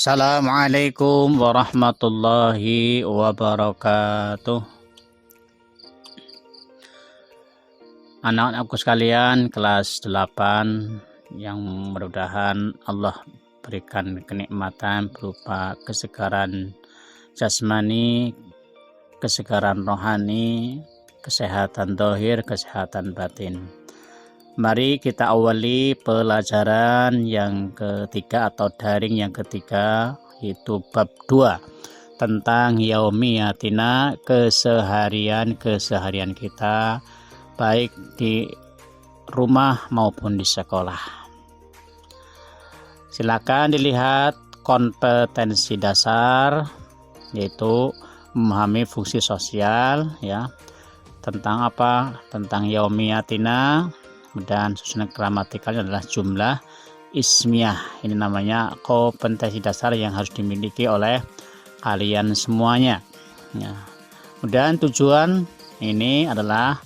Assalamualaikum warahmatullahi wabarakatuh. Anak-anakku sekalian kelas 8 yang mudah-mudahan Allah berikan kenikmatan berupa kesegaran jasmani, kesegaran rohani, kesehatan zahir, kesehatan batin. Mari kita awali pelajaran yang ketiga atau daring yang ketiga, yaitu bab 2 tentang yaumiyatina, keseharian kita baik di rumah maupun di sekolah. Silakan dilihat kompetensi dasar, yaitu memahami fungsi sosial, ya. Tentang apa? Tentang yaumiyatina. Dan susunan gramatikalnya adalah jumlah ismiyah. Ini namanya kompetensi dasar yang harus dimiliki oleh kalian semuanya, ya. Dan tujuan ini adalah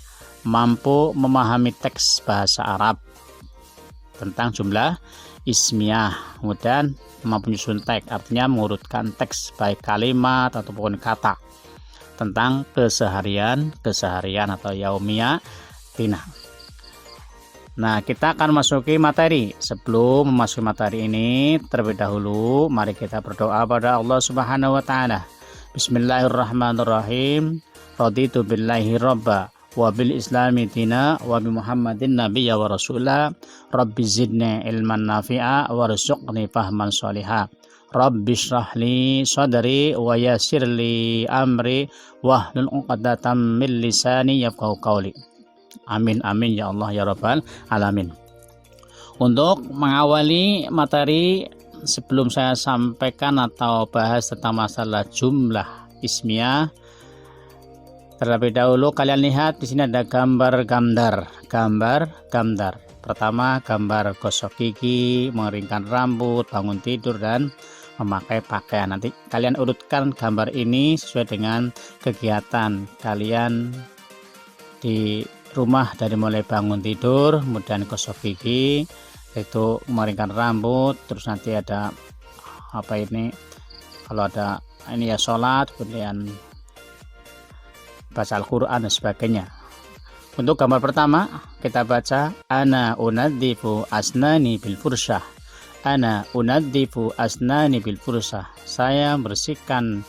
mampu memahami teks bahasa Arab tentang jumlah ismiyah, kemudian mampu menyusun teks, artinya mengurutkan teks baik kalimat ataupun kata tentang keseharian atau yaumiyatina. Nah, kita akan masuki materi. Sebelum memasuki materi ini, terlebih dahulu mari kita berdoa pada Allah Subhanahu wa taala. Bismillahirrahmanirrahim. Raditu billahi robba wa bil islami dina wa bi Muhammadin nabiyya wa rasulah. Rabbi zidni ilman nafi'a warzuqni fahman shaliha. Rabbi shrah li sadri wa yassir li amri wahlul 'uqdatam min lisani yafqahu qawli. Amin amin ya Allah ya Rabbal alamin. Untuk mengawali materi, sebelum saya sampaikan atau bahas tentang masalah jumlah ismiyah, terlebih dahulu kalian lihat di sini ada gambar. Pertama, gambar gosok gigi, mengeringkan rambut, bangun tidur, dan memakai pakaian. Nanti kalian urutkan gambar ini sesuai dengan kegiatan kalian di rumah, dari mulai bangun tidur, kemudian gosok gigi, itu mengeringkan rambut, terus nanti ada apa ini, kalau ada ini ya sholat, kemudian baca Al-Quran dan sebagainya. Untuk gambar pertama kita baca ana unadzifu asnani bil fursyah. Ana unadzifu asnani bil fursyah. Saya bersihkan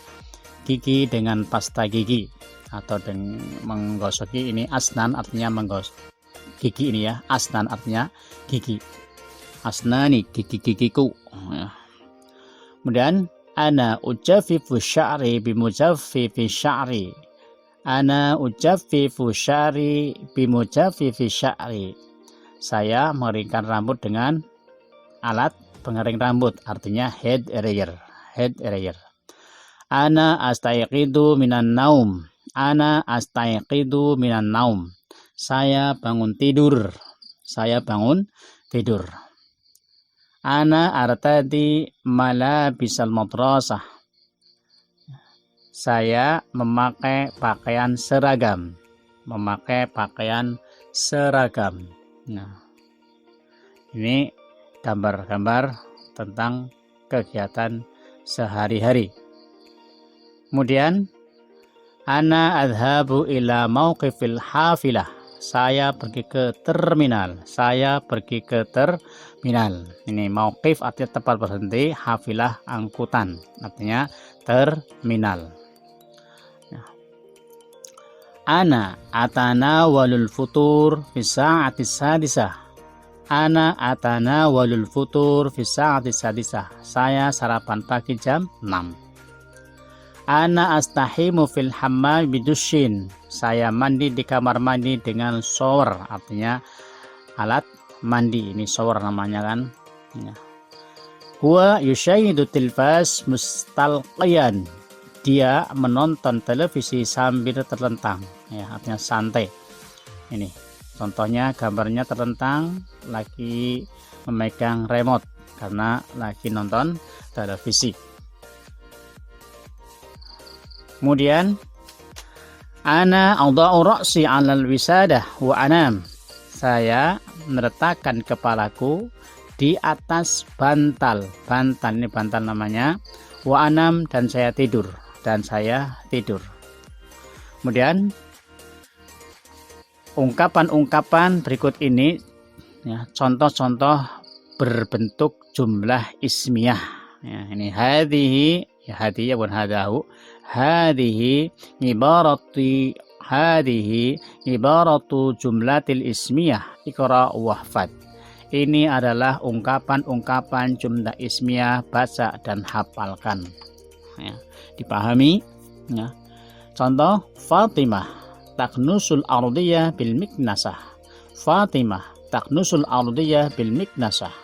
gigi dengan pasta gigi, atau dengan menggosoki. Ini asnan artinya menggosok gigi, ini ya, asnan artinya gigi, asnani gigi-gigiku, ya. Kemudian ana ujaffifu sya'ri bimujaffifi sya'ri. Ana ujaffifu sya'ri bimujaffifi sya'ri. Saya mengeringkan rambut dengan alat pengering rambut, artinya head dryer. Ana astayqidu minan naum. Ana astayqidu minan naum. Saya bangun tidur. Ana artadi malabisal madrasah. Saya memakai pakaian seragam. Nah, ini gambar-gambar tentang kegiatan sehari-hari. Kemudian ana adhabu ila mauqifil hafilah. Saya pergi ke terminal. Ini mauqif artinya tempat berhenti, hafilah angkutan, artinya terminal. Ana atana walul futur fi sa'ati sadisah. Saya sarapan pagi jam 6. Ana astahimu fil hammam bidushin. Saya mandi di kamar mandi dengan shower, artinya alat mandi. Ini shower namanya kan, ya. Huwa yushahidu tilfas mustalqiyan. Dia menonton televisi sambil terlentang, ya, artinya santai. Ini contohnya, gambarnya terlentang, lagi memegang remote karena lagi nonton televisi. Kemudian ana adha'u ra'si 'alal wisadah wa anam. Saya meletakkan kepalaku di atas bantal. Bantal ini bantal namanya. Wa anam, dan saya tidur. Kemudian ungkapan-ungkapan berikut ini ya, contoh-contoh berbentuk jumlah ismiyah. Ya, ini hadhihi, ya hadhihi bukan hadahu. Hadhihi ibaratu jumlatil ismiyah iqra wahfad. Ini adalah ungkapan-ungkapan jumlah ismiyah, baca dan hafalkan. Ya, dipahami ya. Contoh, Fatimah taknusul ardiyah bil miknasah. Fatimah taknusul ardiyah bil miknasah.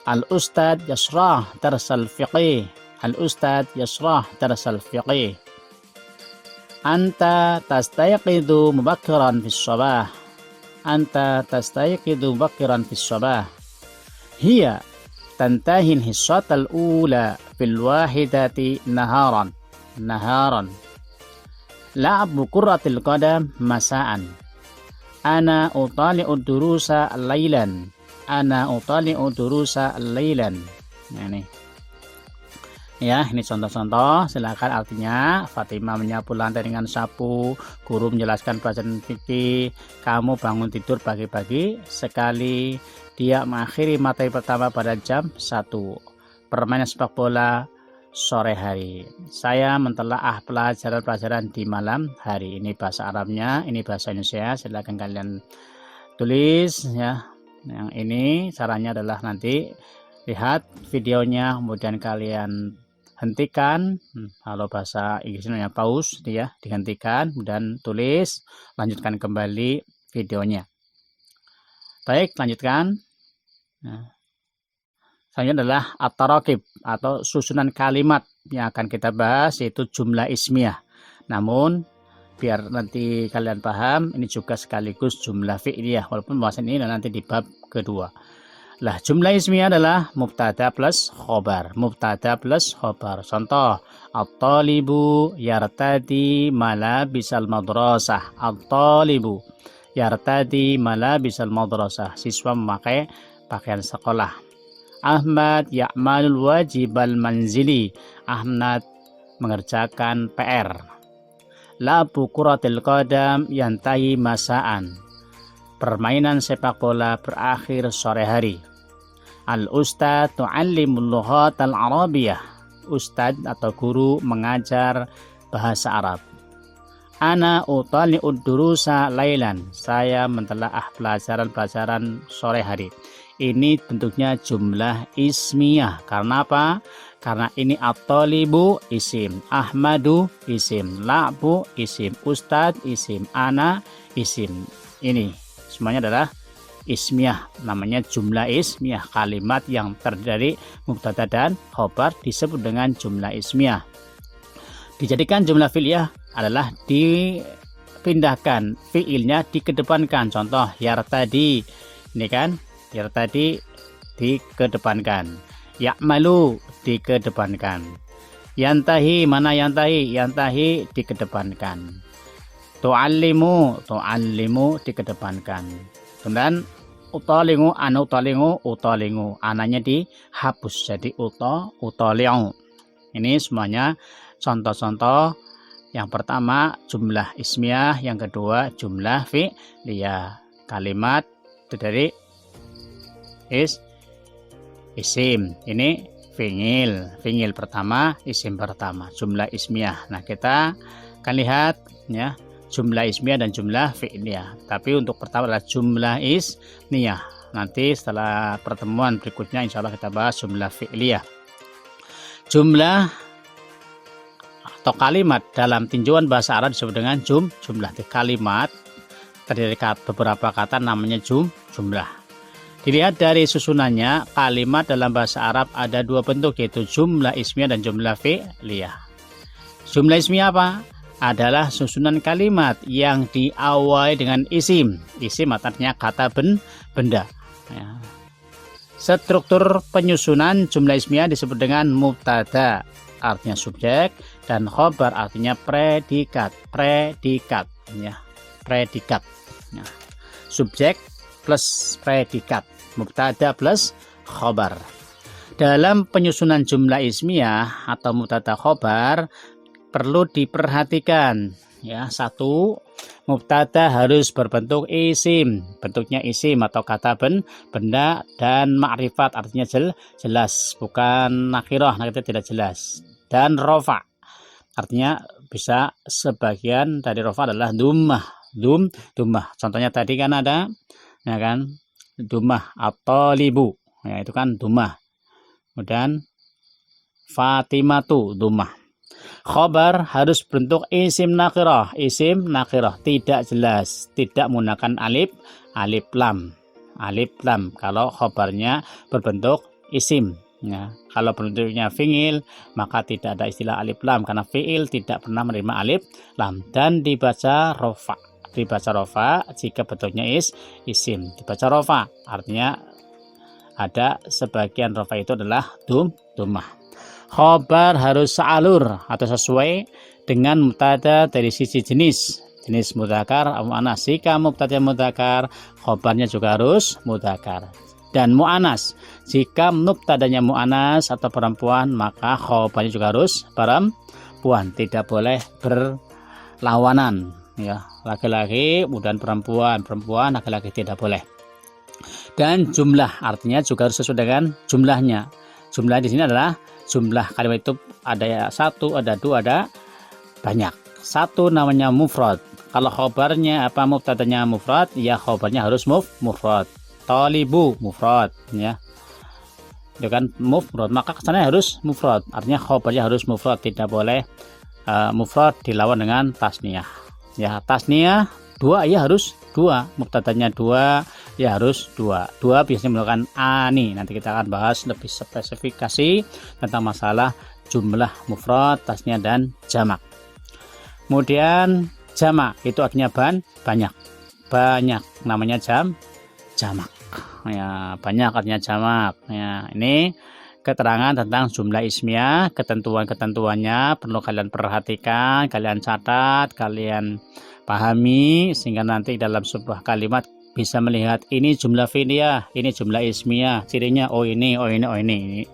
Al-ustad yasrah darsal fiqih. Al-ustad yasrah darsal fiqih. Anta tastayqidu mubakkiran fis sabah. Anta tastayqidu mubakkiran fis sabah. Hiya tantahi al-hissat al-ula fil wahidati naharan. La'abu kurratil qadam masa'an. Ana utali'u durusa laylan. Nah, ini. Ya, ini contoh-contoh. Silakan artinya. Fatimah menyapu lantai dengan sapu. Guru menjelaskan pelajaran fikih. Kamu bangun tidur pagi-pagi sekali. Dia mengakhiri materi pertama pada jam 1. Permainan sepak bola sore hari. Saya mentelaah pelajaran-pelajaran di malam hari. Ini bahasa Arabnya, ini bahasa Indonesia. Silakan kalian tulis ya. Yang ini caranya adalah nanti lihat videonya, kemudian kalian hentikan. Kalau bahasa Inggrisnya pause ya, dihentikan, kemudian tulis, lanjutkan kembali videonya. Baik, lanjutkan. Nah, selanjutnya adalah at-tarakib atau susunan kalimat yang akan kita bahas, yaitu jumlah ismiyah. Namun biar nanti kalian paham, ini juga sekaligus jumlah fi'liyah, walaupun pembahasan ini nanti di bab kedua. Lah, jumlah ismiyah adalah mubtada plus khobar. Contoh, at-talibu yartadi malabisal madrasah. At-talibu yartadi malabisal madrasah. Siswa memakai pakaian sekolah. Ahmad ya'malul wajibal manzili. Ahmad mengerjakan PR. Labu kuratil qadam yantahi masaan. Permainan sepak bola berakhir sore hari. Al-ustad tu'allimul lughat al-arabiyah. Ustad atau guru mengajar bahasa Arab. Ana utali'ud durusa lailan. Saya mentelaah pelajaran-pelajaran sore hari. Ini bentuknya jumlah ismiyah. Karena apa? Karena ini at-talibu isim, Ahmadu isim, La'bu isim, Ustad isim, Ana isim. Ini semuanya adalah ismiyah. Namanya jumlah ismiyah. Kalimat yang terdiri dari mubtada dan khobar disebut dengan jumlah ismiyah. Dijadikan jumlah fi'liyah adalah dipindahkan, fi'ilnya dikedepankan. Contoh, yartadi. Ini kan, yartadi dikedepankan. Ya'malu dikedepankan. Yantahi, mana yantahi? Yantahi dikedepankan. Tu'allimu dikedepankan. Kemudian utalingu, ana utalingu. Ananya dihapus jadi utali'u. Ini semuanya contoh-contoh. Yang pertama jumlah ismiyah, yang kedua jumlah fi'liyah. Kalimat itu dari isim. Ini fi'il pertama, isim pertama, jumlah ismiyah. Nah, kita akan lihat ya jumlah ismiyah dan jumlah fi'liyah. Tapi untuk pertama adalah jumlah ismiyah. Nanti setelah pertemuan berikutnya insya Allah kita bahas jumlah fi'liyah. Jumlah atau kalimat dalam tinjauan bahasa Arab disebut dengan jumlah. Kalimat terdiri dari beberapa kata namanya jumlah. Dilihat dari susunannya, kalimat dalam bahasa Arab ada dua bentuk, yaitu jumlah ismiyah dan jumlah fi'liyah. Jumlah ismiyah apa? Adalah susunan kalimat yang diawali dengan isim. Isim artinya kata benda. Ya. Struktur penyusunan jumlah ismiyah disebut dengan mubtada, artinya subjek, dan khobar artinya predikat. Ya. Subjek plus predikat. mubtada plus khobar. Dalam penyusunan jumlah ismiyah atau mubtada khobar perlu diperhatikan ya. Satu, mubtada harus berbentuk isim, bentuknya isim atau kata benda, dan ma'rifat artinya jelas, bukan nakirah, nakirah tidak jelas. Dan rofa artinya bisa sebagian dari rofa adalah dummah. Contohnya tadi kan ada ya kan, dummah atau libu ya, itu kan dummah. Kemudian Fatimatu dummah. Khobar harus bentuk isim nakirah, tidak jelas, tidak menggunakan alif lam kalau khobarnya berbentuk isim ya. Kalau bentuknya fi'il maka tidak ada istilah alif lam karena fi'il tidak pernah menerima alif lam, dan dibaca rofa jika bentuknya isim, dibaca rofa artinya ada sebagian rofa itu adalah dummah. Khobar harus sealur atau sesuai dengan mubtada dari sisi jenis mudzakkar atau muannas. Jika mubtada mudzakkar, khobarnya juga harus mudzakkar. Dan muannas, jika mubtadanya muannas atau perempuan, maka khobarnya juga harus perempuan, tidak boleh berlawanan ya, laki-laki kemudian perempuan laki-laki, tidak boleh. Dan jumlah artinya juga harus sesuai dengan jumlahnya. Jumlah di sini adalah jumlah kalimat itu ada satu, ada dua, ada banyak. Satu namanya mufrad. Kalau khobarnya mubtadanya mufrad, ya khobarnya harus mufrad. Talibu mufrad ya. Itu kan mufrad, maka kesannya harus mufrad. Artinya khobarnya harus mufrad, tidak boleh mufrad dilawan dengan tasniyah. Ya, tasniyah dua ya harus dua, mubtadanya dua ya harus dua biasanya menggunakan ani. Nanti kita akan bahas lebih spesifikasi tentang masalah jumlah mufrad, tasniyah, dan jamak. Kemudian jamak itu artinya banyak namanya jamak ya, banyak artinya jamak ya. Ini keterangan tentang jumlah ismiyah, ketentuannya perlu kalian perhatikan, kalian catat, kalian pahami, sehingga nanti dalam sebuah kalimat bisa melihat ini jumlah fi'liyah, ini jumlah ismiyah, cirinya ini.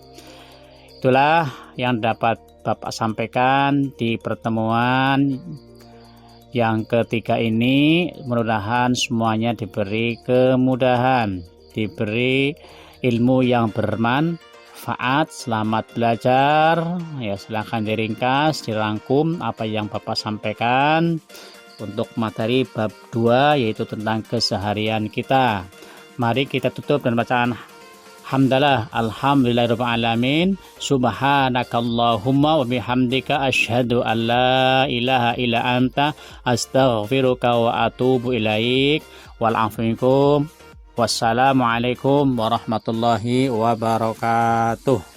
Itulah yang dapat Bapak sampaikan di pertemuan yang ketiga ini. Mudah-mudahan semuanya diberi kemudahan, diberi ilmu yang bermanfaat. Selamat belajar ya. Silahkan diringkas, dirangkum apa yang Bapak sampaikan untuk materi bab 2 yaitu tentang keseharian kita. Mari kita tutup dengan bacaan hamdalah, alhamdulillahirabbil alamin, subhanakallahumma wa bihamdika asyhadu an la ilaha illa anta astaghfiruka wa atubu ilaik. Wal afu minkum. Wassalamualaikum warahmatullahi wabarakatuh.